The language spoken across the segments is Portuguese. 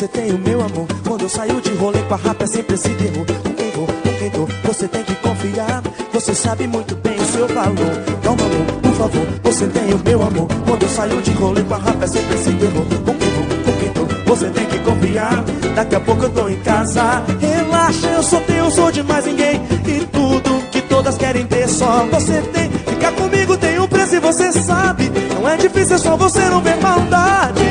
você tem o meu amor. Quando eu saio de rolê com a rapa é sempre esse terror. Com quem vou, com quem tô, você tem que confiar. Você sabe muito bem o seu valor. Calma amor, por favor, você tem o meu amor. Quando eu saio de rolê com a rapa é sempre esse terror. Com quem vou, com quem tô, você tem que confiar. Daqui a pouco eu tô em casa. Relaxa, eu sou teu, sou de mais ninguém. E tudo que todas querem ter só você tem. Ficar comigo tem um preço e você sabe. Não é difícil, é só você não ver maldade.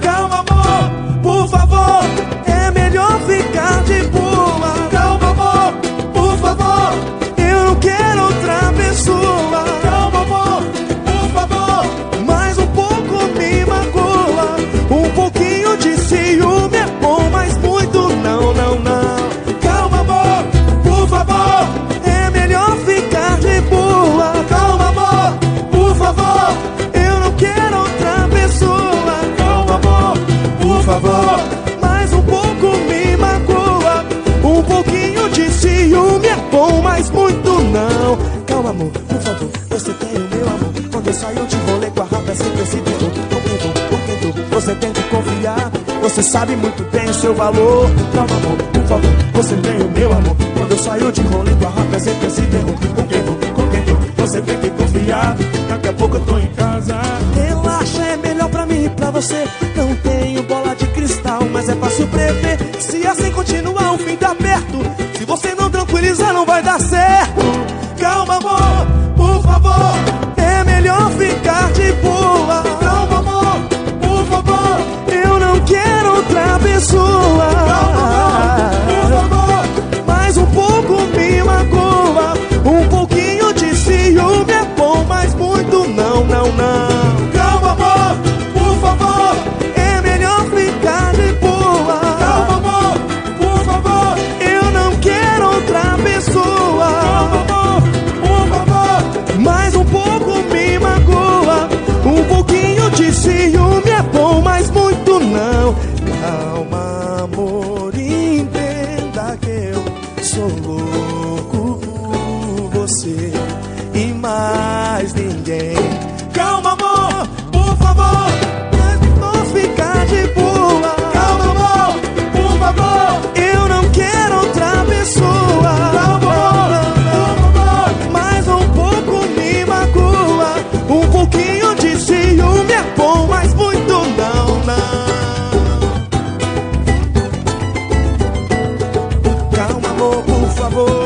Calma amor, por favor, é melhor ficar de boa. Calma amor, por favor, eu não quero outra pessoa. Calma amor, por favor, mais um pouco me magoa. Um pouquinho de ciúme é bom, mas muito não, não, não. Calma amor, por favor, é melhor ficar de boa. Calma amor, por favor, eu não quero outra pessoa. Calma amor, por favor, mais um pouco me magoa. Um pouquinho de ciúme é bom, mas muito não. Calma amor, por favor, você tem o meu amor. Quando eu saio de rolê com a rapa é sempre esse terror. Com quem tô, você tem que confiar. Você sabe muito bem o seu valor. Calma amor, por favor, você tem o meu amor. Quando eu saio de rolê com a rapa é sempre esse terror. Com quem tô, você tem que confiar. Daqui a pouco eu tô em casa. Relaxa, é melhor pra mim e pra você. Não tenho bola de cristal, mas é fácil prever. Se assim continuar, o fim tá perto. Se você não tranquilizar, não vai dar certo. Calma amor, por favor, é melhor ficar de boa. Calma amor, por favor, eu não quero outra pessoa. Calma amor, por favor, mais um pouco me magoa. Um pouquinho de ciúme é bom, mas muito não, não, não. Calma amor, por favor, é melhor ficar de boa. Calma amor, por favor, eu não quero outra pessoa. Calma amor, por favor, mais um pouco me magoa. Um pouquinho de ciúme é bom, mas muito não. Calma amor, entenda que eu sou louco por você e mais ninguém. Calma amor, por favor, vou ficar de boa. Calma amor, por favor, eu não quero outra pessoa. Calma amor, por favor, mais um pouco me magoa. Um pouquinho de ciúme é bom, mas muito não, não. Calma amor, por favor,